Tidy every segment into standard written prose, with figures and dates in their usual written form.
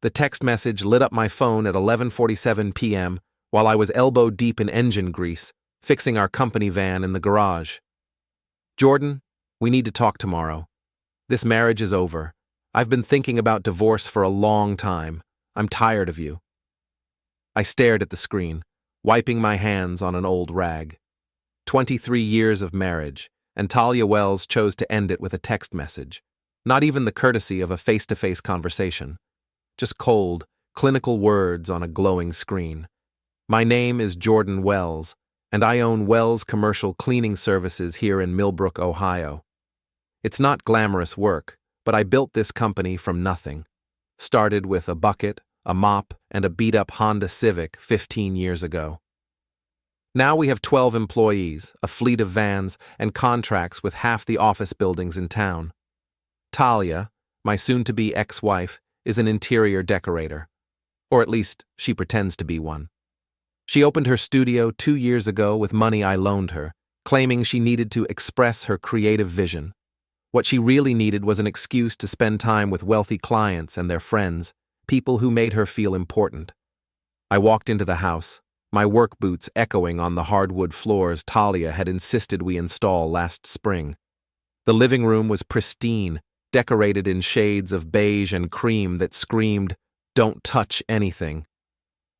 The text message lit up my phone at 11:47 p.m. while I was elbow deep in engine grease, fixing our company van in the garage. Jordan, we need to talk tomorrow. This marriage is over. I've been thinking about divorce for a long time. I'm tired of you. I stared at the screen, wiping my hands on an old rag. 23 years of marriage, and Talia Wells chose to end it with a text message. Not even the courtesy of a face-to-face conversation. Just cold, clinical words on a glowing screen. My name is Jordan Wells, and I own Wells Commercial Cleaning Services here in Millbrook, Ohio. It's not glamorous work, but I built this company from nothing. Started with a bucket, a mop, and a beat-up Honda Civic 15 years ago. Now we have 12 employees, a fleet of vans, and contracts with half the office buildings in town. Talia, my soon-to-be ex-wife, is an interior decorator. Or at least, she pretends to be one. She opened her studio 2 years ago with money I loaned her, claiming she needed to express her creative vision. What she really needed was an excuse to spend time with wealthy clients and their friends, people who made her feel important. I walked into the house, my work boots echoing on the hardwood floors Talia had insisted we install last spring. The living room was pristine, decorated in shades of beige and cream that screamed, "Don't touch anything."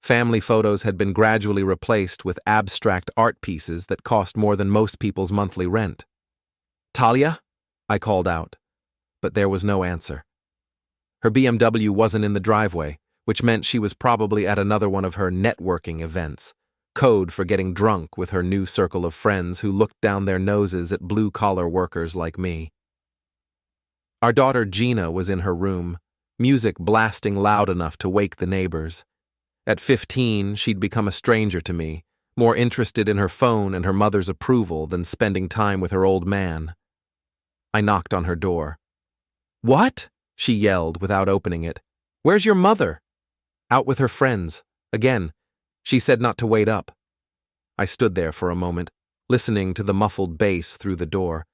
Family photos had been gradually replaced with abstract art pieces that cost more than most people's monthly rent. "Talia?" I called out, but there was no answer. Her BMW wasn't in the driveway, which meant she was probably at another one of her networking events, code for getting drunk with her new circle of friends who looked down their noses at blue-collar workers like me. Our daughter Gina was in her room, music blasting loud enough to wake the neighbors. At 15, she'd become a stranger to me, more interested in her phone and her mother's approval than spending time with her old man. I knocked on her door. "What?" she yelled without opening it. "Where's your mother?" "Out with her friends. Again. She said not to wait up." I stood there for a moment, listening to the muffled bass through the door.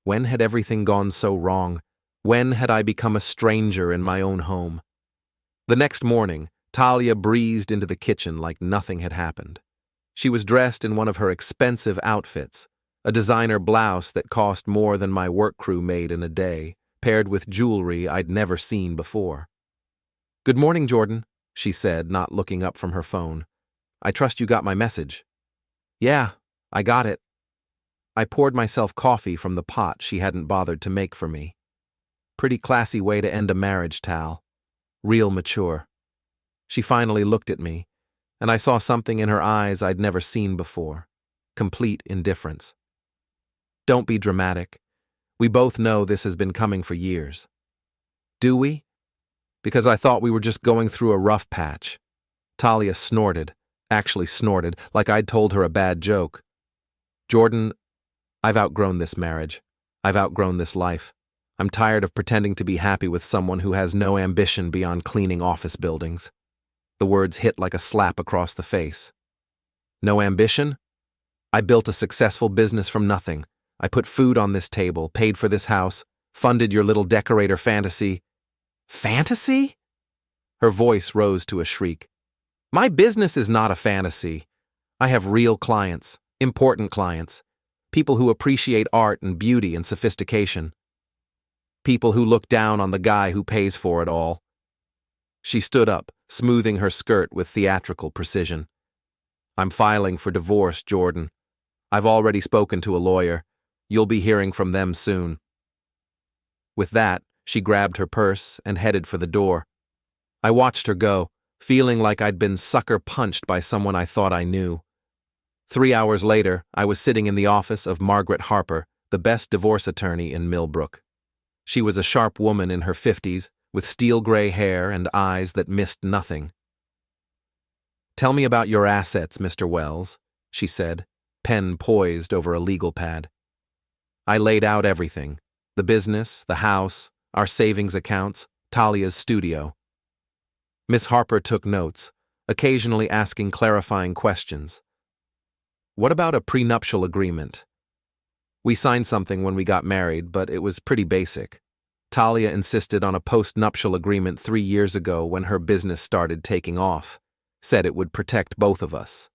When had everything gone so wrong? When had I become a stranger in my own home? The next morning, Talia breezed into the kitchen like nothing had happened. She was dressed in one of her expensive outfits, a designer blouse that cost more than my work crew made in a day, paired with jewelry I'd never seen before. "Good morning, Jordan," she said, not looking up from her phone. "I trust you got my message." "Yeah, I got it." I poured myself coffee from the pot she hadn't bothered to make for me. Pretty classy way to end a marriage, Tal. Real mature. She finally looked at me, and I saw something in her eyes I'd never seen before. Complete indifference. "Don't be dramatic. We both know this has been coming for years." "Do we?" "Because I thought we were just going through a rough patch." Talia snorted, actually snorted, like I'd told her a bad joke. "Jordan, I've outgrown this marriage. I've outgrown this life. I'm tired of pretending to be happy with someone who has no ambition beyond cleaning office buildings." The words hit like a slap across the face. "No ambition? I built a successful business from nothing. I put food on this table, paid for this house, funded your little decorator fantasy." "Fantasy?" Her voice rose to a shriek. "My business is not a fantasy. I have real clients, important clients, people who appreciate art and beauty and sophistication. People who look down on the guy who pays for it all." She stood up, smoothing her skirt with theatrical precision. "I'm filing for divorce, Jordan. I've already spoken to a lawyer. You'll be hearing from them soon." With that, she grabbed her purse and headed for the door. I watched her go, feeling like I'd been sucker punched by someone I thought I knew. 3 hours later, I was sitting in the office of Margaret Harper, the best divorce attorney in Millbrook. She was a sharp woman in her 50s, with steel gray hair and eyes that missed nothing. "Tell me about your assets, Mr. Wells," she said, pen poised over a legal pad. I laid out everything: the business, the house, our savings accounts, Talia's studio. Miss Harper took notes, occasionally asking clarifying questions. "What about a prenuptial agreement?" "We signed something when we got married, but it was pretty basic." Talia insisted on a post-nuptial agreement 3 years ago when her business started taking off, said it would protect both of us.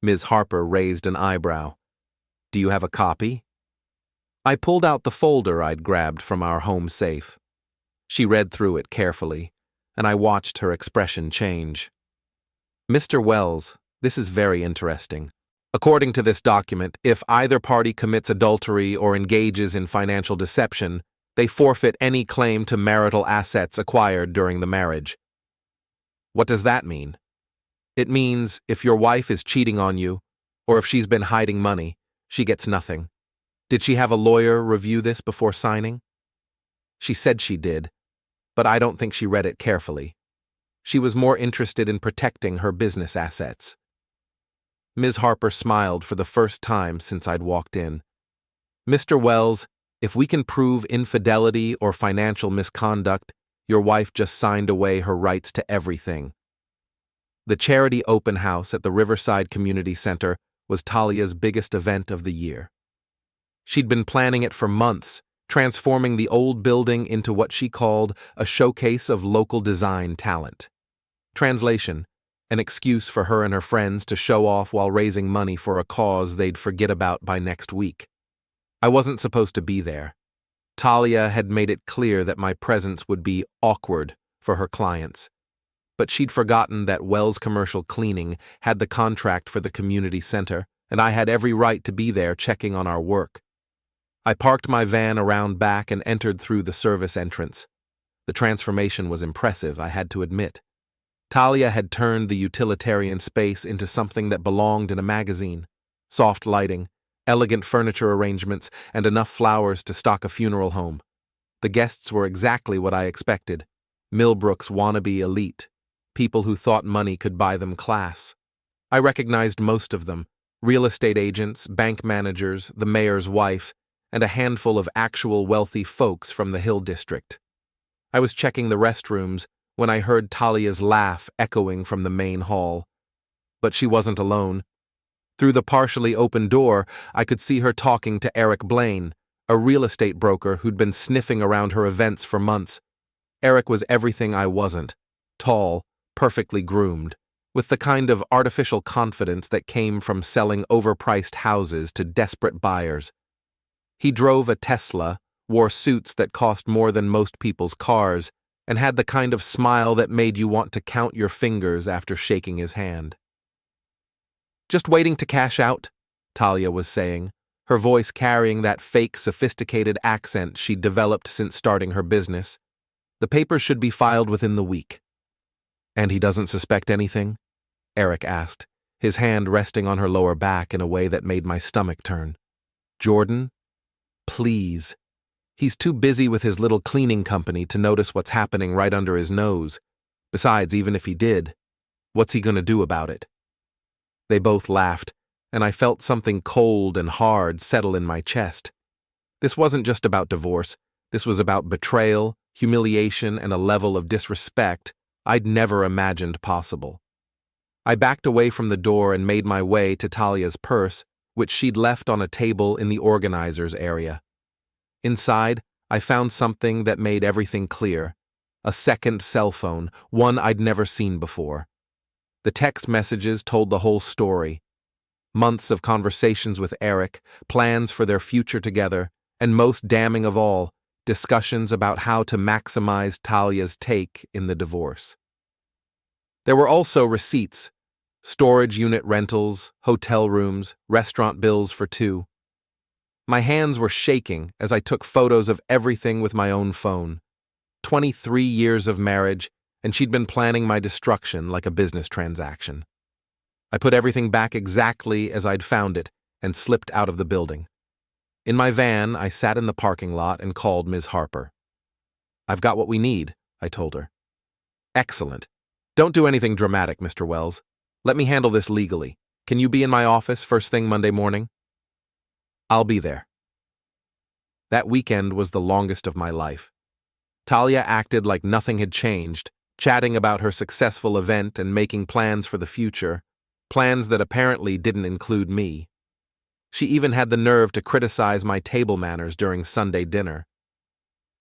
Ms. Harper raised an eyebrow. Do you have a copy? I pulled out the folder I'd grabbed from our home safe. She read through it carefully, and I watched her expression change. Mr. Wells, this is very interesting. According to this document, if either party commits adultery or engages in financial deception, they forfeit any claim to marital assets acquired during the marriage. What does that mean? It means if your wife is cheating on you, or if she's been hiding money, she gets nothing. Did she have a lawyer review this before signing? She said she did, but I don't think she read it carefully. She was more interested in protecting her business assets. Ms. Harper smiled for the first time since I'd walked in. Mr. Wells, if we can prove infidelity or financial misconduct, your wife just signed away her rights to everything. The charity open house at the Riverside Community Center was Talia's biggest event of the year. She'd been planning it for months, transforming the old building into what she called a showcase of local design talent. Translation: an excuse for her and her friends to show off while raising money for a cause they'd forget about by next week. I wasn't supposed to be there. Talia had made it clear that my presence would be awkward for her clients. But she'd forgotten that Wells Commercial Cleaning had the contract for the community center, and I had every right to be there checking on our work. I parked my van around back and entered through the service entrance. The transformation was impressive, I had to admit. Talia had turned the utilitarian space into something that belonged in a magazine. Soft lighting, elegant furniture arrangements, and enough flowers to stock a funeral home. The guests were exactly what I expected. Millbrook's wannabe elite. People who thought money could buy them class. I recognized most of them: real estate agents, bank managers, the mayor's wife, and a handful of actual wealthy folks from the Hill District. I was checking the restrooms when I heard Talia's laugh echoing from the main hall. But she wasn't alone. Through the partially open door, I could see her talking to Eric Blaine, a real estate broker who'd been sniffing around her events for months. Eric was everything I wasn't: tall, perfectly groomed, with the kind of artificial confidence that came from selling overpriced houses to desperate buyers. He drove a Tesla, wore suits that cost more than most people's cars, and had the kind of smile that made you want to count your fingers after shaking his hand. Just waiting to cash out, Talia was saying, her voice carrying that fake, sophisticated accent she'd developed since starting her business. The papers should be filed within the week. And he doesn't suspect anything? Eric asked, his hand resting on her lower back in a way that made my stomach turn. Jordan? Please. He's too busy with his little cleaning company to notice what's happening right under his nose. Besides, even if he did, what's he going to do about it? They both laughed, and I felt something cold and hard settle in my chest. This wasn't just about divorce. This was about betrayal, humiliation, and a level of disrespect I'd never imagined possible. I backed away from the door and made my way to Talia's purse, which she'd left on a table in the organizer's area. Inside, I found something that made everything clear: a second cell phone, one I'd never seen before. The text messages told the whole story. Months of conversations with Eric, plans for their future together, and most damning of all, discussions about how to maximize Talia's take in the divorce. There were also receipts: storage unit rentals, hotel rooms, restaurant bills for two. My hands were shaking as I took photos of everything with my own phone. 23 years of marriage, and she'd been planning my destruction like a business transaction. I put everything back exactly as I'd found it and slipped out of the building. In my van, I sat in the parking lot and called Ms. Harper. "I've got what we need," I told her. "Excellent. Don't do anything dramatic, Mr. Wells. Let me handle this legally. Can you be in my office first thing Monday morning?" "I'll be there." That weekend was the longest of my life. Talia acted like nothing had changed, chatting about her successful event and making plans for the future, plans that apparently didn't include me. She even had the nerve to criticize my table manners during Sunday dinner.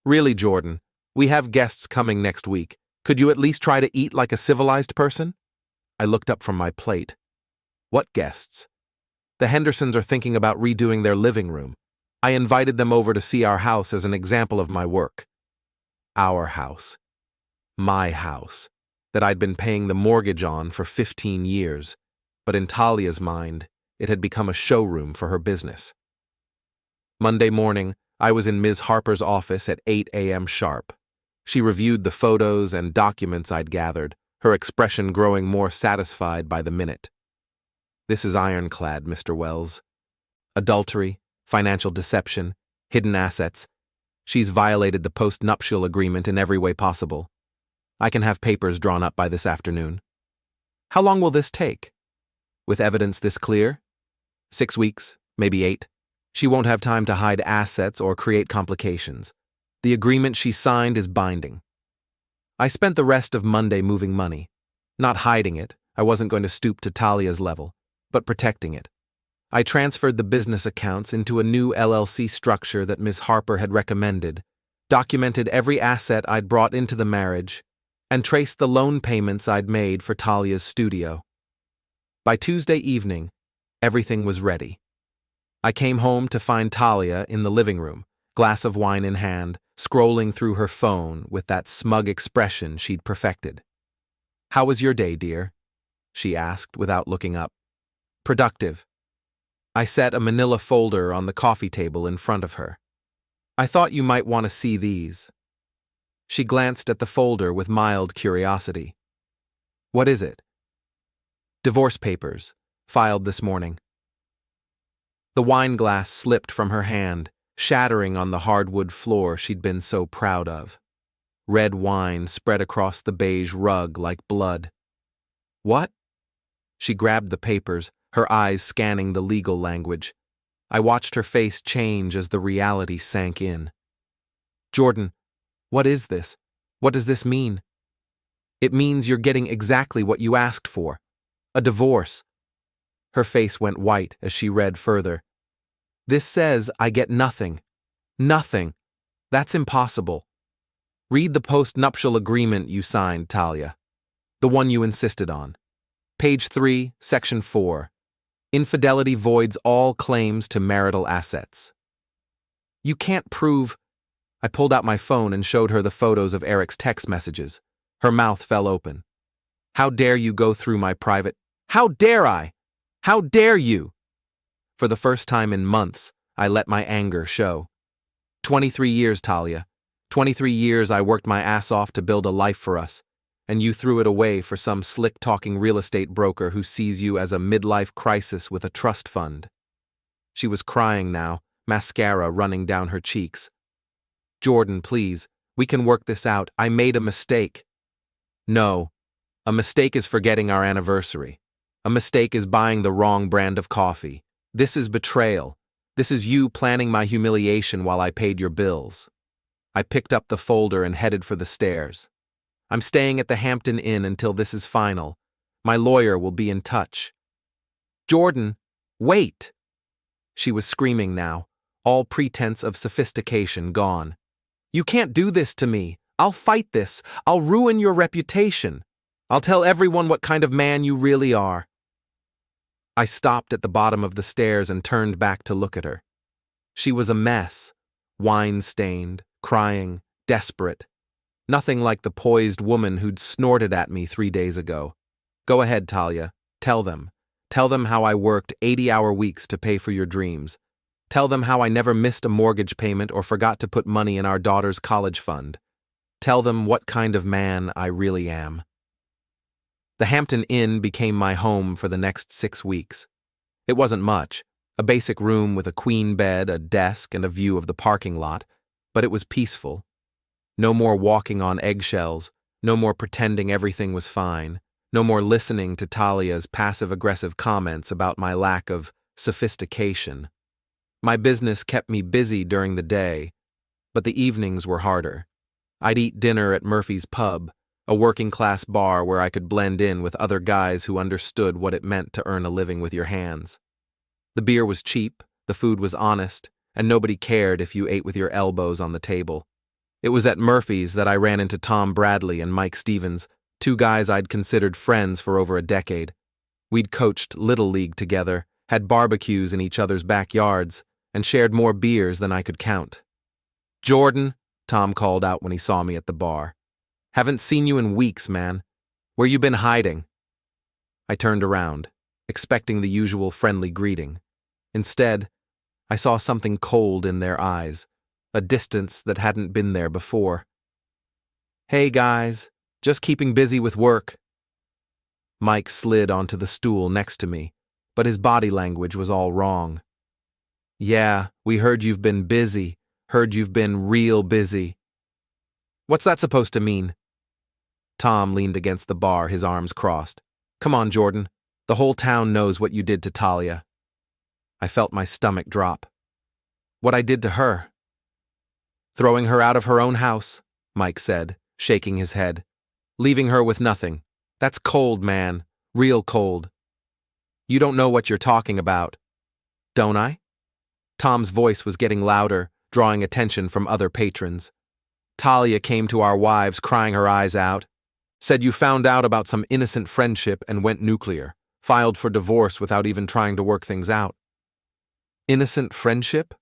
Really, Jordan, we have guests coming next week. Could you at least try to eat like a civilized person? I looked up from my plate. What guests? The Hendersons are thinking about redoing their living room. I invited them over to see our house as an example of my work. Our house. My house. That I'd been paying the mortgage on for 15 years. But in Talia's mind, it had become a showroom for her business. Monday morning, I was in Ms. Harper's office at 8 a.m. sharp. She reviewed the photos and documents I'd gathered, her expression growing more satisfied by the minute. This is ironclad, Mr. Wells. Adultery, financial deception, hidden assets. She's violated the post-nuptial agreement in every way possible. I can have papers drawn up by this afternoon. How long will this take? With evidence this clear? 6 weeks, maybe 8. She won't have time to hide assets or create complications. The agreement she signed is binding. I spent the rest of Monday moving money. Not hiding it, I wasn't going to stoop to Talia's level, but protecting it. I transferred the business accounts into a new LLC structure that Ms. Harper had recommended, documented every asset I'd brought into the marriage, and traced the loan payments I'd made for Talia's studio. By Tuesday evening, everything was ready. I came home to find Talia in the living room, glass of wine in hand, scrolling through her phone with that smug expression she'd perfected. "How was your day, dear?" she asked without looking up. "Productive." I set a manila folder on the coffee table in front of her. "I thought you might want to see these." She glanced at the folder with mild curiosity. "What is it?" "Divorce papers, filed this morning." The wine glass slipped from her hand, shattering on the hardwood floor she'd been so proud of. Red wine spread across the beige rug like blood. "What?" She grabbed the papers, her eyes scanning the legal language. I watched her face change as the reality sank in. "Jordan, what is this? What does this mean?" "It means you're getting exactly what you asked for. A divorce." Her face went white as she read further. "This says I get nothing. Nothing. That's impossible. Read the post-nuptial agreement you signed, Talia. The one you insisted on. Page 3, Section 4. Infidelity voids all claims to marital assets." "You can't prove—" I pulled out my phone and showed her the photos of Eric's text messages. Her mouth fell open. "How dare you go through my private— How dare I? How dare you?" For the first time in months, I let my anger show. 23 years, Talia. 23 years I worked my ass off to build a life for us, and you threw it away for some slick-talking real estate broker who sees you as a midlife crisis with a trust fund. She was crying now, mascara running down her cheeks. "Jordan, please, we can work this out. I made a mistake." "No. A mistake is forgetting our anniversary. A mistake is buying the wrong brand of coffee. This is betrayal. This is you planning my humiliation while I paid your bills." I picked up the folder and headed for the stairs. "I'm staying at the Hampton Inn until this is final. My lawyer will be in touch." "Jordan, wait!" She was screaming now, all pretense of sophistication gone. "You can't do this to me. I'll fight this. I'll ruin your reputation. I'll tell everyone what kind of man you really are." I stopped at the bottom of the stairs and turned back to look at her. She was a mess, wine-stained, crying, desperate. Nothing like the poised woman who'd snorted at me 3 days ago. "Go ahead, Talia. Tell them. Tell them how I worked 80-hour weeks to pay for your dreams. Tell them how I never missed a mortgage payment or forgot to put money in our daughter's college fund. Tell them what kind of man I really am." The Hampton Inn became my home for the next 6 weeks. It wasn't much, a basic room with a queen bed, a desk, and a view of the parking lot, but it was peaceful. No more walking on eggshells, no more pretending everything was fine, no more listening to Talia's passive-aggressive comments about my lack of sophistication. My business kept me busy during the day, but the evenings were harder. I'd eat dinner at Murphy's Pub, a working-class bar where I could blend in with other guys who understood what it meant to earn a living with your hands. The beer was cheap, the food was honest, and nobody cared if you ate with your elbows on the table. It was at Murphy's that I ran into Tom Bradley and Mike Stevens, two guys I'd considered friends for over a decade. We'd coached Little League together, had barbecues in each other's backyards, and shared more beers than I could count. "Jordan," Tom called out when he saw me at the bar. "Haven't seen you in weeks, man. Where you been hiding?" I turned around, expecting the usual friendly greeting. Instead, I saw something cold in their eyes, a distance that hadn't been there before. "Hey guys, just keeping busy with work." Mike slid onto the stool next to me, but his body language was all wrong. "Yeah, we heard you've been busy. Heard you've been real busy." "What's that supposed to mean?" Tom leaned against the bar, his arms crossed. "Come on, Jordan. The whole town knows what you did to Talia." I felt my stomach drop. "What I did to her?" "Throwing her out of her own house," Mike said, shaking his head. "Leaving her with nothing. That's cold, man. Real cold." "You don't know what you're talking about." "Don't I?" Tom's voice was getting louder, drawing attention from other patrons. "Talia came to our wives crying her eyes out. Said you found out about some innocent friendship and went nuclear. Filed for divorce without even trying to work things out." "Innocent friendship?"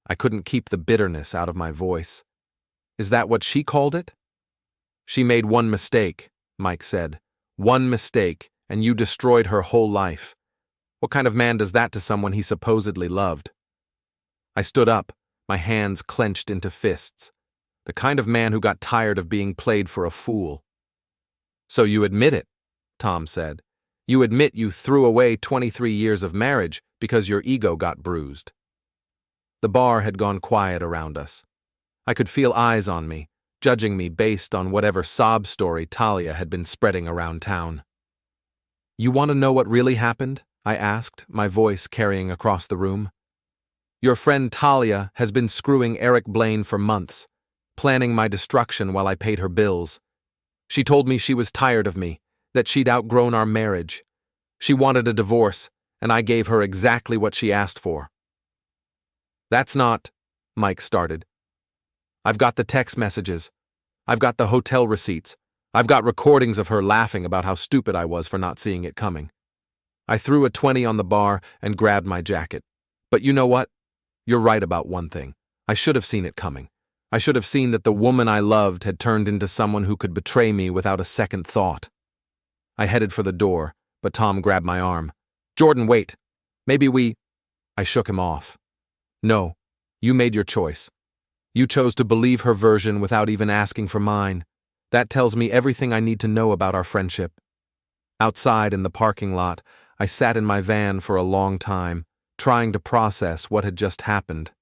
I couldn't keep the bitterness out of my voice. "Is that what she called it?" "She made one mistake," Mike said. "One mistake, and you destroyed her whole life. What kind of man does that to someone he supposedly loved?" I stood up, my hands clenched into fists. The kind of man who got tired of being played for a fool. "So you admit it," Tom said. "You admit you threw away 23 years of marriage because your ego got bruised." The bar had gone quiet around us. I could feel eyes on me, judging me based on whatever sob story Talia had been spreading around town. "You want to know what really happened?" I asked, my voice carrying across the room. "Your friend Talia has been screwing Eric Blaine for months, planning my destruction while I paid her bills. She told me she was tired of me, that she'd outgrown our marriage. She wanted a divorce, and I gave her exactly what she asked for." "That's not," Mike started. "I've got the text messages. I've got the hotel receipts. I've got recordings of her laughing about how stupid I was for not seeing it coming." I threw a 20 on the bar and grabbed my jacket. "But you know what? You're right about one thing. I should have seen it coming. I should have seen that the woman I loved had turned into someone who could betray me without a second thought." I headed for the door, but Tom grabbed my arm. "Jordan, wait. Maybe we—" I shook him off. "No, you made your choice. You chose to believe her version without even asking for mine. That tells me everything I need to know about our friendship." Outside in the parking lot, I sat in my van for a long time, trying to process what had just happened.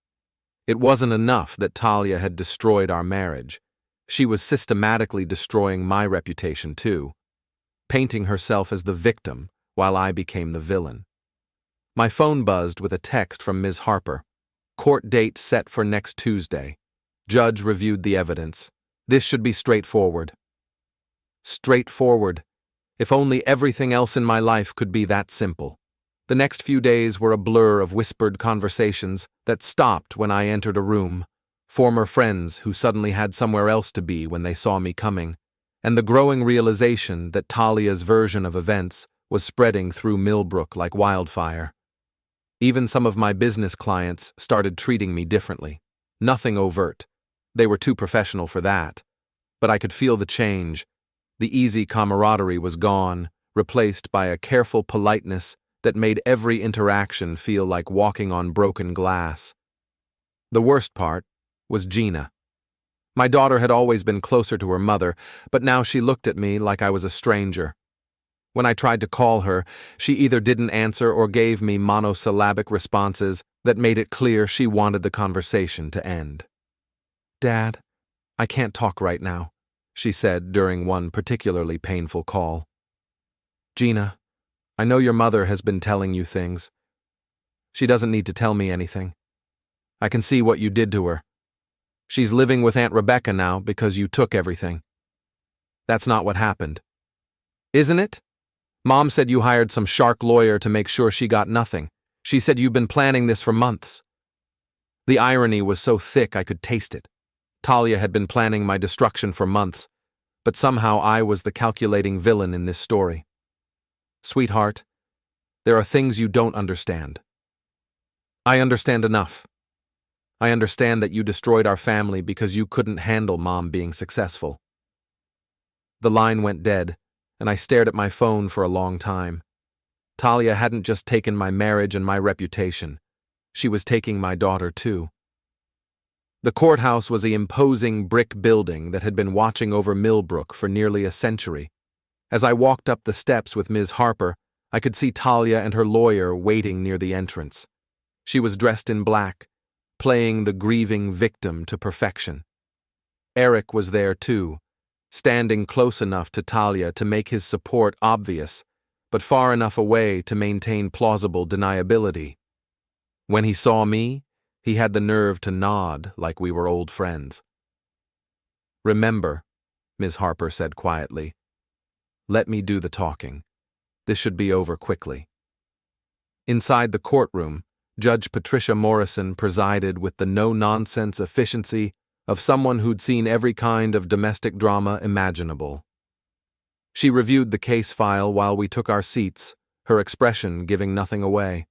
It wasn't enough that Talia had destroyed our marriage. She was systematically destroying my reputation too, painting herself as the victim while I became the villain. My phone buzzed with a text from Ms. Harper. "Court date set for next Tuesday. Judge reviewed the evidence. This should be straightforward." Straightforward. If only everything else in my life could be that simple. The next few days were a blur of whispered conversations that stopped when I entered a room, former friends who suddenly had somewhere else to be when they saw me coming, and the growing realization that Talia's version of events was spreading through Millbrook like wildfire. Even some of my business clients started treating me differently. Nothing overt. They were too professional for that. But I could feel the change. The easy camaraderie was gone, replaced by a careful politeness that made every interaction feel like walking on broken glass. The worst part was Gina. My daughter had always been closer to her mother, but now she looked at me like I was a stranger. When I tried to call her, she either didn't answer or gave me monosyllabic responses that made it clear she wanted the conversation to end. "Dad, I can't talk right now," she said during one particularly painful call. "Gina, I know your mother has been telling you things. She doesn't need to tell me anything. I can see what you did to her. She's living with Aunt Rebecca now because you took everything. That's not what happened. Isn't it? Mom said you hired some shark lawyer to make sure she got nothing. She said you've been planning this for months." The irony was so thick I could taste it. Talia had been planning my destruction for months, but somehow I was the calculating villain in this story. Sweetheart, there are things you don't understand. I understand enough. I understand that you destroyed our family because you couldn't handle Mom being successful. The line went dead, and I stared at my phone for a long time. Talia hadn't just taken my marriage and my reputation. She was taking my daughter, too. The courthouse was an imposing brick building that had been watching over Millbrook for nearly a century. As I walked up the steps with Ms. Harper, I could see Talia and her lawyer waiting near the entrance. She was dressed in black, playing the grieving victim to perfection. Eric was there, too, standing close enough to Talia to make his support obvious, but far enough away to maintain plausible deniability. When he saw me, he had the nerve to nod like we were old friends. "Remember," Ms. Harper said quietly, "let me do the talking. This should be over quickly." Inside the courtroom, Judge Patricia Morrison presided with the no-nonsense efficiency of someone who'd seen every kind of domestic drama imaginable. She reviewed the case file while we took our seats, her expression giving nothing away.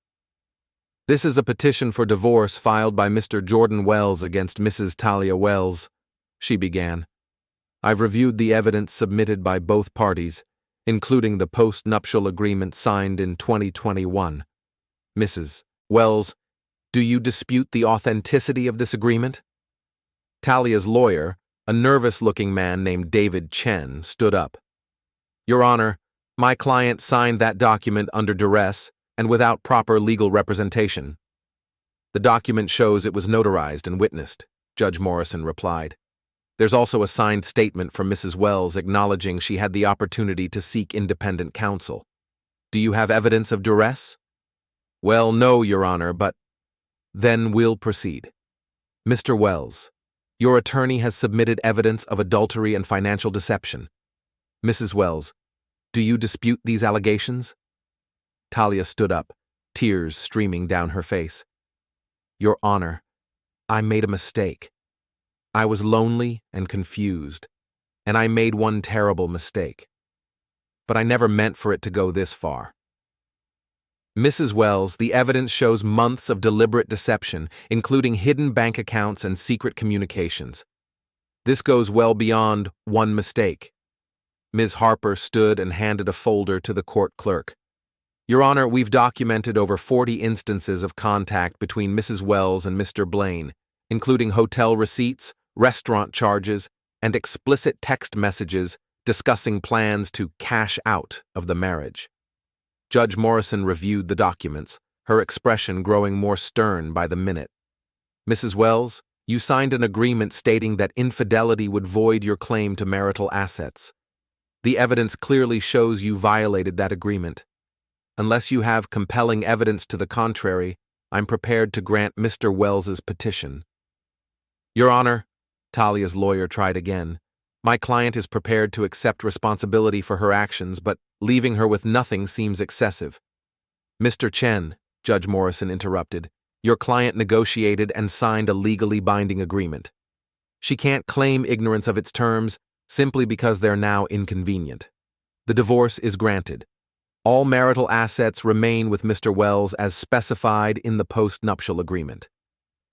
"This is a petition for divorce filed by Mr. Jordan Wells against Mrs. Talia Wells," she began. "I've reviewed the evidence submitted by both parties, including the post-nuptial agreement signed in 2021. Mrs. Wells, do you dispute the authenticity of this agreement?" Talia's lawyer, a nervous-looking man named David Chen, stood up. "Your Honor, my client signed that document under duress and without proper legal representation." "The document shows it was notarized and witnessed," Judge Morrison replied. "There's also a signed statement from Mrs. Wells acknowledging she had the opportunity to seek independent counsel. Do you have evidence of duress?" "Well, no, Your Honor, but—" "Then we'll proceed. Mr. Wells, your attorney has submitted evidence of adultery and financial deception. Mrs. Wells, do you dispute these allegations?" Talia stood up, tears streaming down her face. "Your Honor, I made a mistake. I was lonely and confused, and I made one terrible mistake. But I never meant for it to go this far." "Mrs. Wells, the evidence shows months of deliberate deception, including hidden bank accounts and secret communications. This goes well beyond one mistake." Ms. Harper stood and handed a folder to the court clerk. "Your Honor, we've documented over 40 instances of contact between Mrs. Wells and Mr. Blaine, including hotel receipts, restaurant charges, and explicit text messages discussing plans to cash out of the marriage." Judge Morrison reviewed the documents, her expression growing more stern by the minute. "Mrs. Wells, you signed an agreement stating that infidelity would void your claim to marital assets. The evidence clearly shows you violated that agreement. Unless you have compelling evidence to the contrary, I'm prepared to grant Mr. Wells's petition." "Your Honor," Talia's lawyer tried again, "my client is prepared to accept responsibility for her actions, but leaving her with nothing seems excessive." "Mr. Chen," Judge Morrison interrupted, "your client negotiated and signed a legally binding agreement. She can't claim ignorance of its terms simply because they're now inconvenient. The divorce is granted. All marital assets remain with Mr. Wells as specified in the post-nuptial agreement.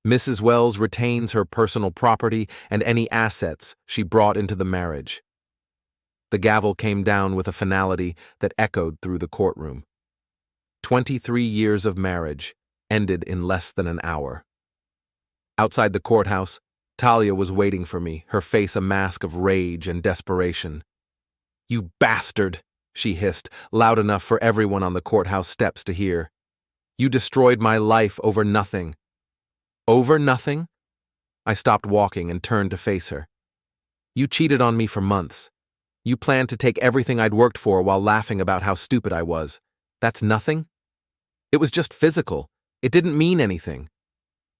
Mrs. Wells retains her personal property and any assets she brought into the marriage." The gavel came down with a finality that echoed through the courtroom. 23 years of marriage ended in less than an hour. Outside the courthouse, Talia was waiting for me, her face a mask of rage and desperation. "You bastard!" she hissed, loud enough for everyone on the courthouse steps to hear. "You destroyed my life over nothing." "Over nothing?" I stopped walking and turned to face her. "You cheated on me for months. You planned to take everything I'd worked for while laughing about how stupid I was. That's nothing? It was just physical. It didn't mean anything.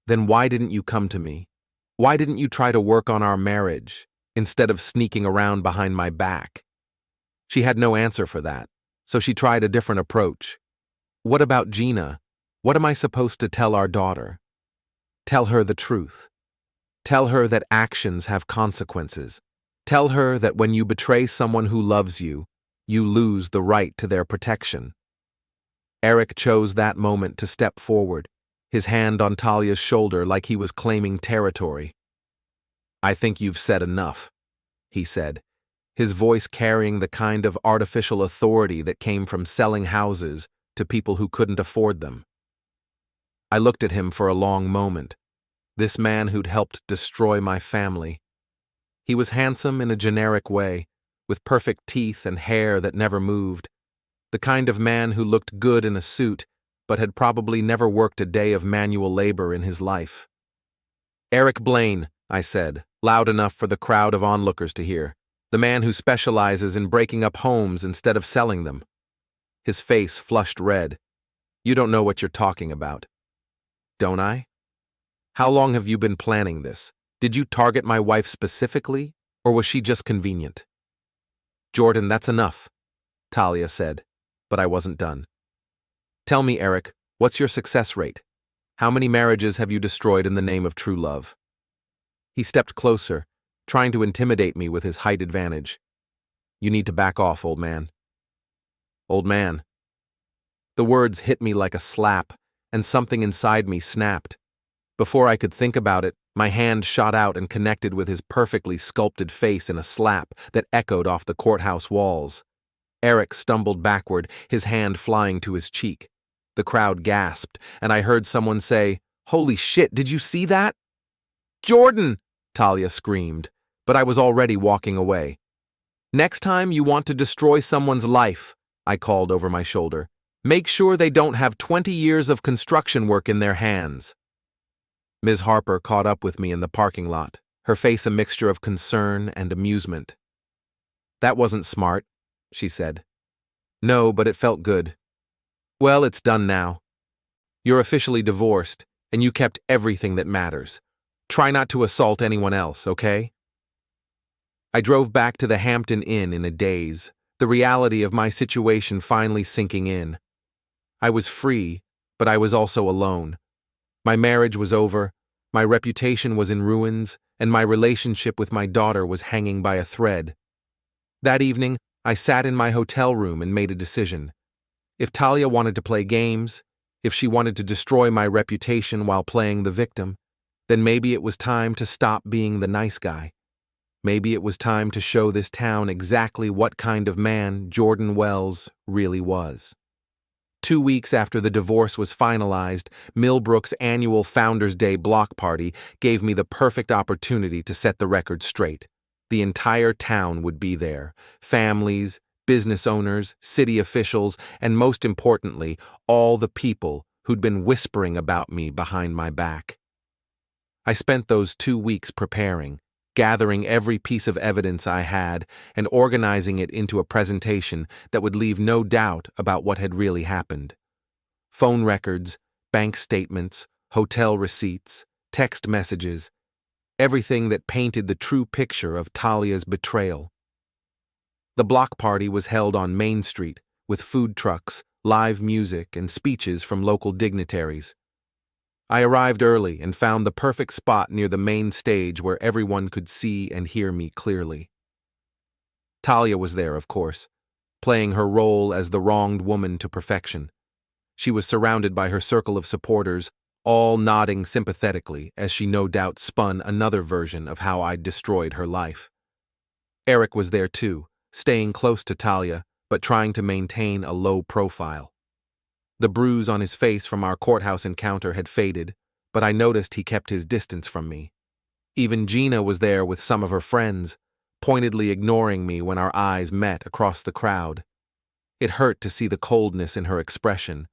Then why didn't you come to me? Why didn't you try to work on our marriage, instead of sneaking around behind my back?" She had no answer for that, so she tried a different approach. "What about Gina? What am I supposed to tell our daughter?" "Tell her the truth." Tell her that actions have consequences. Tell her that when you betray someone who loves you, you lose the right to their protection. Eric chose that moment to step forward, his hand on Talia's shoulder like he was claiming territory. "I think you've said enough," he said, his voice carrying the kind of artificial authority that came from selling houses to people who couldn't afford them. I looked at him for a long moment, this man who'd helped destroy my family. He was handsome in a generic way, with perfect teeth and hair that never moved, the kind of man who looked good in a suit but had probably never worked a day of manual labor in his life. "Eric Blaine," I said, loud enough for the crowd of onlookers to hear, "the man who specializes in breaking up homes instead of selling them." His face flushed red. "You don't know what you're talking about." "Don't I? How long have you been planning this? Did you target my wife specifically, or was she just convenient?" "Jordan, that's enough," Talia said, but I wasn't done. "Tell me, Eric, what's your success rate? How many marriages have you destroyed in the name of true love?" He stepped closer, trying to intimidate me with his height advantage. "You need to back off, old man." "Old man." The words hit me like a slap, and something inside me snapped. Before I could think about it, my hand shot out and connected with his perfectly sculpted face in a slap that echoed off the courthouse walls. Eric stumbled backward, his hand flying to his cheek. The crowd gasped, and I heard someone say, "Holy shit, did you see that?" "Jordan!" Talia screamed, but I was already walking away. "Next time you want to destroy someone's life," I called over my shoulder, "make sure they don't have 20 years of construction work in their hands." Ms. Harper caught up with me in the parking lot, her face a mixture of concern and amusement. "That wasn't smart," she said. "No, but it felt good." "Well, it's done now. You're officially divorced, and you kept everything that matters. Try not to assault anyone else, okay?" I drove back to the Hampton Inn in a daze, the reality of my situation finally sinking in. I was free, but I was also alone. My marriage was over, my reputation was in ruins, and my relationship with my daughter was hanging by a thread. That evening, I sat in my hotel room and made a decision. If Talia wanted to play games, if she wanted to destroy my reputation while playing the victim, then maybe it was time to stop being the nice guy. Maybe it was time to show this town exactly what kind of man Jordan Wells really was. 2 weeks after the divorce was finalized, Millbrook's annual Founders' Day block party gave me the perfect opportunity to set the record straight. The entire town would be there. Families, business owners, city officials, and most importantly, all the people who'd been whispering about me behind my back. I spent those 2 weeks preparing, gathering every piece of evidence I had and organizing it into a presentation that would leave no doubt about what had really happened. Phone records, bank statements, hotel receipts, text messages, everything that painted the true picture of Talia's betrayal. The block party was held on Main Street, with food trucks, live music, and speeches from local dignitaries. I arrived early and found the perfect spot near the main stage where everyone could see and hear me clearly. Talia was there, of course, playing her role as the wronged woman to perfection. She was surrounded by her circle of supporters, all nodding sympathetically as she no doubt spun another version of how I'd destroyed her life. Eric was there too, staying close to Talia, but trying to maintain a low profile. The bruise on his face from our courthouse encounter had faded, but I noticed he kept his distance from me. Even Gina was there with some of her friends, pointedly ignoring me when our eyes met across the crowd. It hurt to see the coldness in her expression,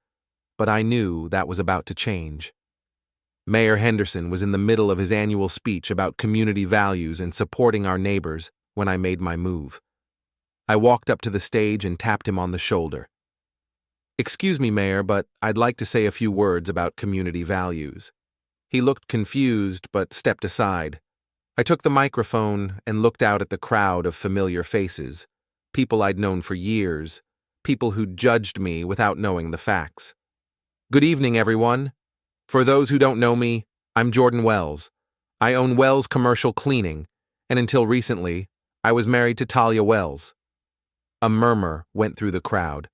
but I knew that was about to change. Mayor Henderson was in the middle of his annual speech about community values and supporting our neighbors when I made my move. I walked up to the stage and tapped him on the shoulder. "Excuse me, Mayor, but I'd like to say a few words about community values." He looked confused but stepped aside. I took the microphone and looked out at the crowd of familiar faces, people I'd known for years, people who'd judged me without knowing the facts. "Good evening, everyone. For those who don't know me, I'm Jordan Wells. I own Wells Commercial Cleaning, and until recently, I was married to Talia Wells. A murmur went through the crowd.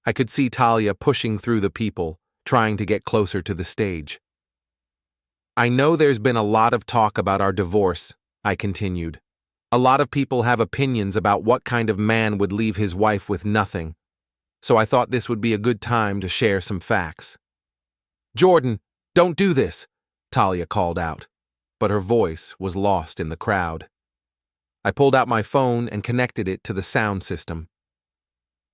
I could see Talia pushing through the people, trying to get closer to the stage. I know there's been a lot of talk about our divorce, I continued. A lot of people have opinions about what kind of man would leave his wife with nothing, so I thought this would be a good time to share some facts. Jordan, don't do this, Talia called out, but her voice was lost in the crowd. I pulled out my phone and connected it to the sound system.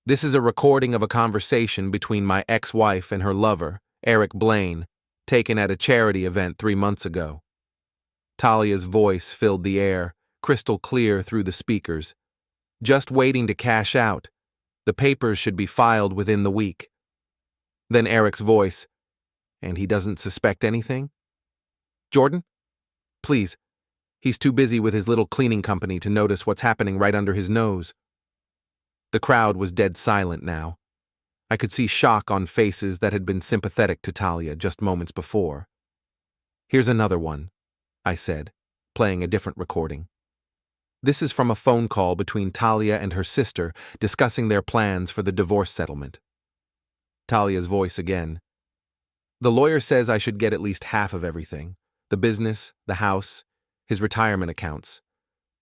This is a recording of a conversation between my ex-wife and her lover, Eric Blaine, taken at a charity event 3 months ago. Talia's voice filled the air, crystal clear through the speakers. Just waiting to cash out. The papers should be filed within the week. Then Eric's voice, and he doesn't suspect anything? Jordan? Please. He's too busy with his little cleaning company to notice what's happening right under his nose. The crowd was dead silent now. I could see shock on faces that had been sympathetic to Talia just moments before. Here's another one, I said, playing a different recording. This is from a phone call between Talia and her sister discussing their plans for the divorce settlement. Talia's voice again. The lawyer says I should get at least half of everything. The business, the house, his retirement accounts.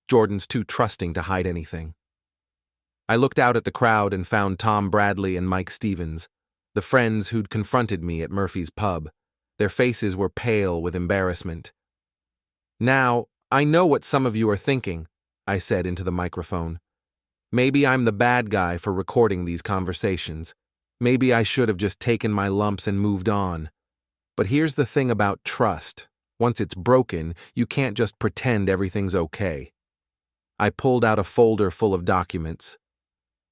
Jordan's too trusting to hide anything. I looked out at the crowd and found Tom Bradley and Mike Stevens, the friends who'd confronted me at Murphy's pub. Their faces were pale with embarrassment. Now, I know what some of you are thinking, I said into the microphone. Maybe I'm the bad guy for recording these conversations. Maybe I should have just taken my lumps and moved on. But here's the thing about trust. Once it's broken, you can't just pretend everything's okay. I pulled out a folder full of documents.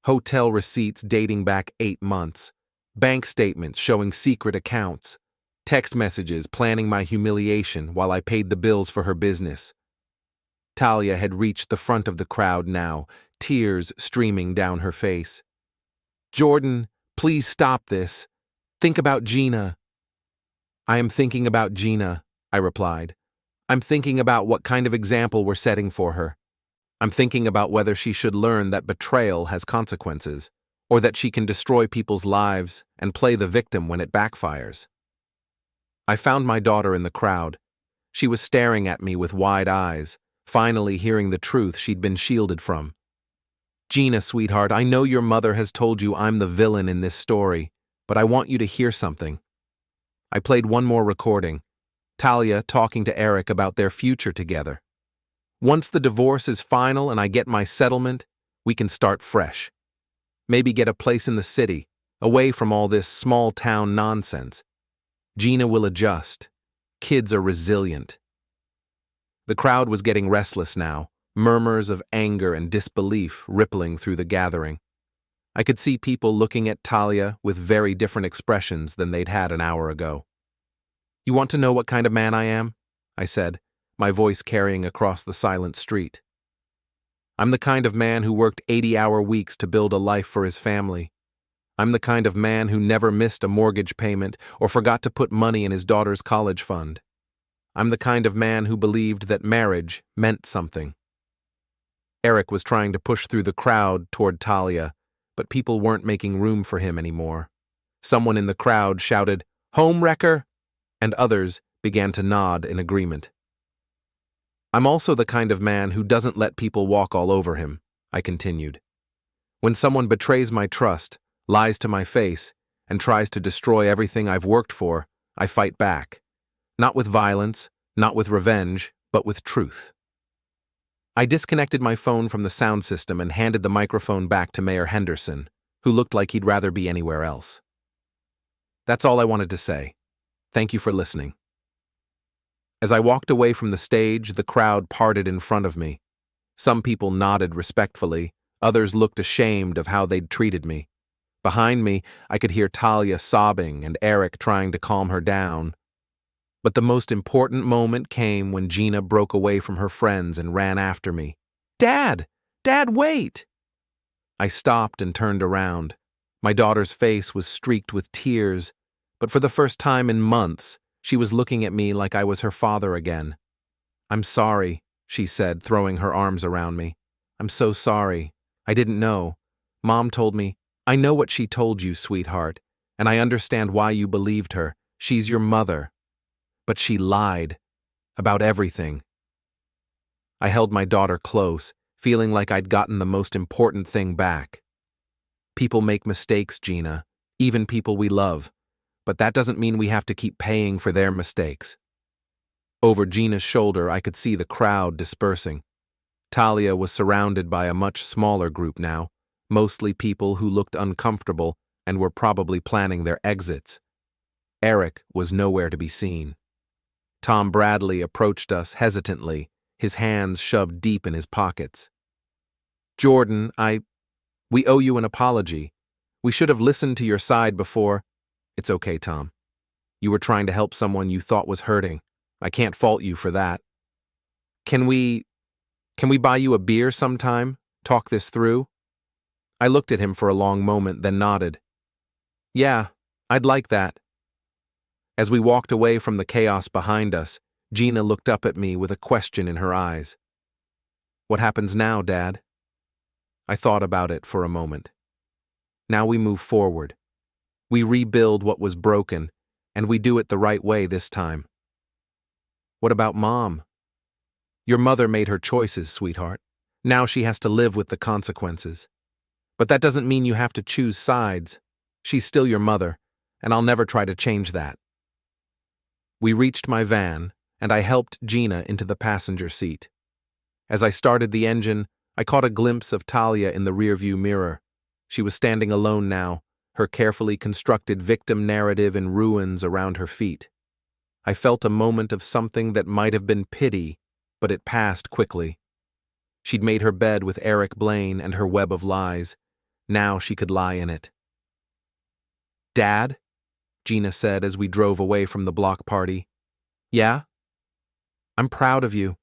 Hotel receipts dating back 8 months. Bank statements showing secret accounts. Text messages planning my humiliation while I paid the bills for her business. Talia had reached the front of the crowd now, tears streaming down her face. Jordan, please stop this. Think about Gina. I am thinking about Gina, I replied. I'm thinking about what kind of example we're setting for her. I'm thinking about whether she should learn that betrayal has consequences, or that she can destroy people's lives and play the victim when it backfires. I found my daughter in the crowd. She was staring at me with wide eyes, finally hearing the truth she'd been shielded from. Gina, sweetheart, I know your mother has told you I'm the villain in this story, but I want you to hear something. I played one more recording. Talia talking to Eric about their future together. Once the divorce is final and I get my settlement, we can start fresh. Maybe get a place in the city, away from all this small-town nonsense. Gina will adjust. Kids are resilient. The crowd was getting restless now, murmurs of anger and disbelief rippling through the gathering. I could see people looking at Talia with very different expressions than they'd had an hour ago. You want to know what kind of man I am? I said, my voice carrying across the silent street. I'm the kind of man who worked 80-hour weeks to build a life for his family. I'm the kind of man who never missed a mortgage payment or forgot to put money in his daughter's college fund. I'm the kind of man who believed that marriage meant something. Eric was trying to push through the crowd toward Talia, but people weren't making room for him anymore. Someone in the crowd shouted, "Home wrecker!" and others began to nod in agreement. I'm also the kind of man who doesn't let people walk all over him, I continued. When someone betrays my trust, lies to my face, and tries to destroy everything I've worked for, I fight back. Not with violence, not with revenge, but with truth. I disconnected my phone from the sound system and handed the microphone back to Mayor Henderson, who looked like he'd rather be anywhere else. That's all I wanted to say. Thank you for listening. As I walked away from the stage, the crowd parted in front of me. Some people nodded respectfully, others looked ashamed of how they'd treated me. Behind me, I could hear Talia sobbing and Eric trying to calm her down. But the most important moment came when Gina broke away from her friends and ran after me. Dad! Dad, wait! I stopped and turned around. My daughter's face was streaked with tears, but for the first time in months, she was looking at me like I was her father again. I'm sorry, she said, throwing her arms around me. I'm so sorry. I didn't know. Mom told me. I know what she told you, sweetheart, and I understand why you believed her. She's your mother. But she lied. About everything. I held my daughter close, feeling like I'd gotten the most important thing back. People make mistakes, Gina, even people we love, but that doesn't mean we have to keep paying for their mistakes. Over Gina's shoulder, I could see the crowd dispersing. Talia was surrounded by a much smaller group now, mostly people who looked uncomfortable and were probably planning their exits. Eric was nowhere to be seen. Tom Bradley approached us hesitantly, his hands shoved deep in his pockets. Jordan, we owe you an apology. We should have listened to your side before. It's okay, Tom. You were trying to help someone you thought was hurting. I can't fault you for that. Can we buy you a beer sometime? Talk this through? I looked at him for a long moment, then nodded. Yeah, I'd like that. As we walked away from the chaos behind us, Gina looked up at me with a question in her eyes. What happens now, Dad? I thought about it for a moment. Now we move forward. We rebuild what was broken, and we do it the right way this time. What about Mom? Your mother made her choices, sweetheart. Now she has to live with the consequences. But that doesn't mean you have to choose sides. She's still your mother, and I'll never try to change that. We reached my van, and I helped Gina into the passenger seat. As I started the engine, I caught a glimpse of Talia in the rearview mirror. She was standing alone now, her carefully constructed victim narrative in ruins around her feet. I felt a moment of something that might have been pity, but it passed quickly. She'd made her bed with Eric Blaine and her web of lies. Now she could lie in it. Dad? Gina said as we drove away from the block party. Yeah? I'm proud of you.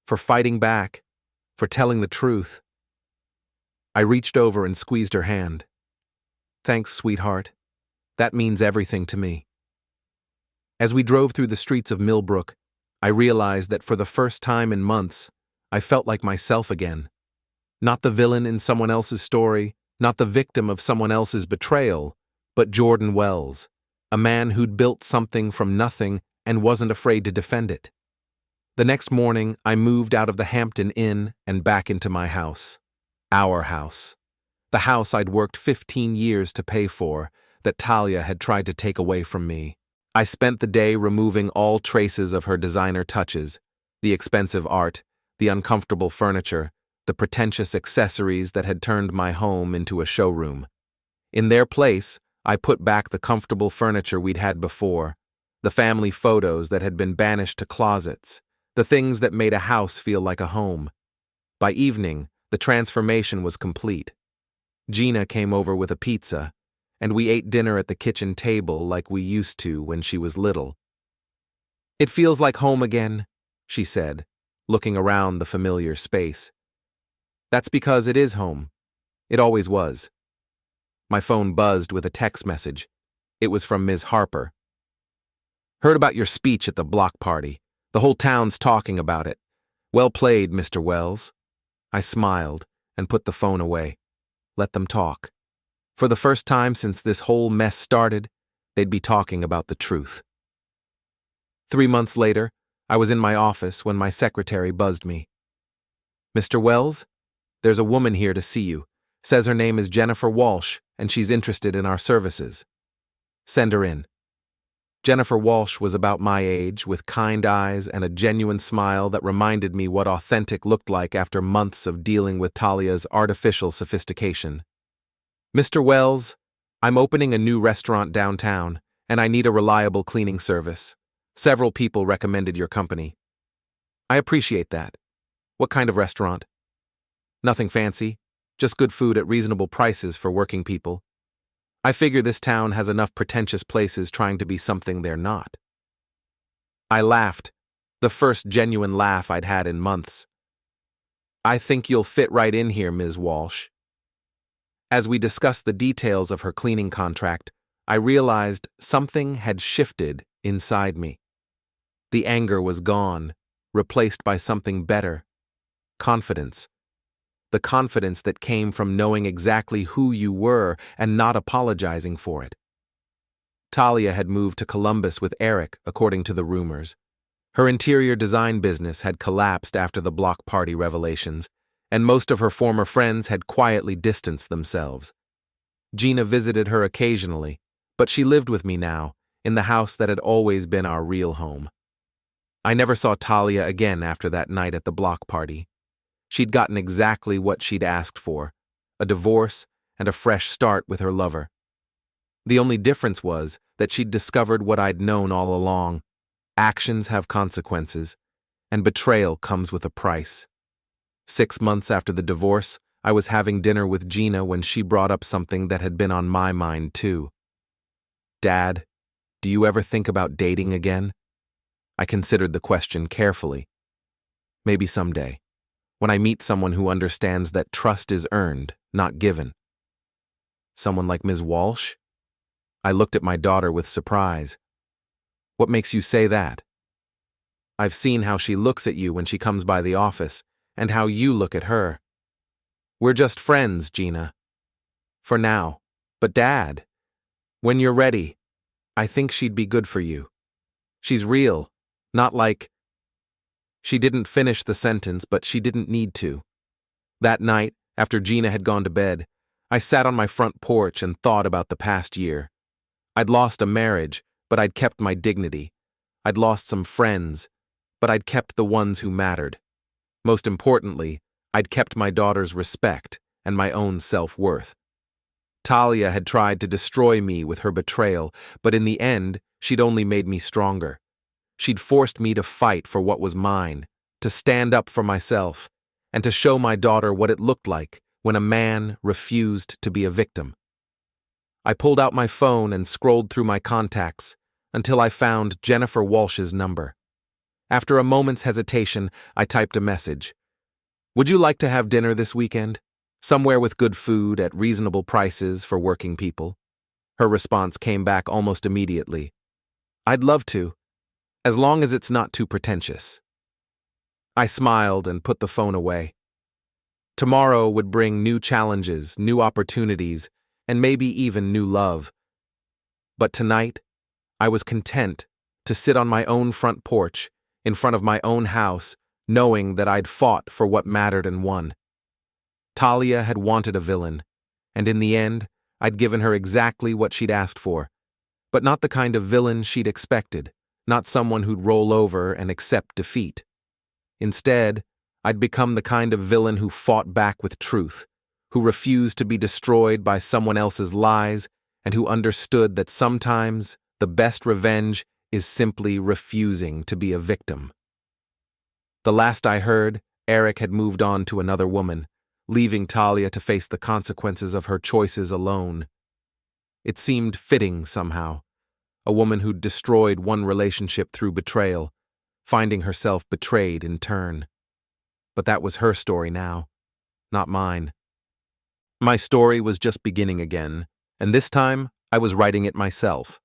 For fighting back. For telling the truth. I reached over and squeezed her hand. Thanks, sweetheart. That means everything to me. As we drove through the streets of Millbrook, I realized that for the first time in months, I felt like myself again. Not the villain in someone else's story, not the victim of someone else's betrayal, but Jordan Wells, a man who'd built something from nothing and wasn't afraid to defend it. The next morning, I moved out of the Hampton Inn and back into my house. Our house. The house I'd worked 15 years to pay for, that Talia had tried to take away from me. I spent the day removing all traces of her designer touches, the expensive art, the uncomfortable furniture, the pretentious accessories that had turned my home into a showroom. In their place, I put back the comfortable furniture we'd had before, the family photos that had been banished to closets, the things that made a house feel like a home. By evening, the transformation was complete. Gina came over with a pizza, and we ate dinner at the kitchen table like we used to when she was little. It feels like home again, she said, looking around the familiar space. That's because it is home. It always was. My phone buzzed with a text message. It was from Ms. Harper. Heard about your speech at the block party. The whole town's talking about it. Well played, Mr. Wells. I smiled and put the phone away. Let them talk. For the first time since this whole mess started, they'd be talking about the truth. 3 months later, I was in my office when my secretary buzzed me. Mr. Wells, there's a woman here to see you. Says her name is Jennifer Walsh, and she's interested in our services. Send her in. Jennifer Walsh was about my age, with kind eyes and a genuine smile that reminded me what authentic looked like after months of dealing with Talia's artificial sophistication. Mr. Wells, I'm opening a new restaurant downtown, and I need a reliable cleaning service. Several people recommended your company. I appreciate that. What kind of restaurant? Nothing fancy, just good food at reasonable prices for working people. I figure this town has enough pretentious places trying to be something they're not. I laughed, the first genuine laugh I'd had in months. I think you'll fit right in here, Ms. Walsh. As we discussed the details of her cleaning contract, I realized something had shifted inside me. The anger was gone, replaced by something better: confidence. The confidence that came from knowing exactly who you were and not apologizing for it. Talia had moved to Columbus with Eric, according to the rumors. Her interior design business had collapsed after the block party revelations, and most of her former friends had quietly distanced themselves. Gina visited her occasionally, but she lived with me now, in the house that had always been our real home. I never saw Talia again after that night at the block party. She'd gotten exactly what she'd asked for: a divorce and a fresh start with her lover. The only difference was that she'd discovered what I'd known all along: actions have consequences, and betrayal comes with a price. 6 months after the divorce, I was having dinner with Gina when she brought up something that had been on my mind too. "Dad, do you ever think about dating again?" I considered the question carefully. Maybe someday, when I meet someone who understands that trust is earned, not given. Someone like Ms. Walsh? I looked at my daughter with surprise. "What makes you say that?" "I've seen how she looks at you when she comes by the office, and how you look at her." "We're just friends, Gina." "For now. But Dad, when you're ready, I think she'd be good for you. She's real, not like—" She didn't finish the sentence, but she didn't need to. That night, after Gina had gone to bed, I sat on my front porch and thought about the past year. I'd lost a marriage, but I'd kept my dignity. I'd lost some friends, but I'd kept the ones who mattered. Most importantly, I'd kept my daughter's respect and my own self-worth. Talia had tried to destroy me with her betrayal, but in the end, she'd only made me stronger. She'd forced me to fight for what was mine, to stand up for myself, and to show my daughter what it looked like when a man refused to be a victim. I pulled out my phone and scrolled through my contacts until I found Jennifer Walsh's number. After a moment's hesitation, I typed a message. "Would you like to have dinner this weekend? Somewhere with good food at reasonable prices for working people?" Her response came back almost immediately. "I'd love to, as long as it's not too pretentious." I smiled and put the phone away. Tomorrow would bring new challenges, new opportunities, and maybe even new love. But tonight, I was content to sit on my own front porch, in front of my own house, knowing that I'd fought for what mattered and won. Talia had wanted a villain, and in the end, I'd given her exactly what she'd asked for, but not the kind of villain she'd expected, not someone who'd roll over and accept defeat. Instead, I'd become the kind of villain who fought back with truth, who refused to be destroyed by someone else's lies, and who understood that sometimes the best revenge is simply refusing to be a victim. The last I heard, Eric had moved on to another woman, leaving Talia to face the consequences of her choices alone. It seemed fitting somehow, a woman who'd destroyed one relationship through betrayal, finding herself betrayed in turn. But that was her story now, not mine. My story was just beginning again, and this time I was writing it myself.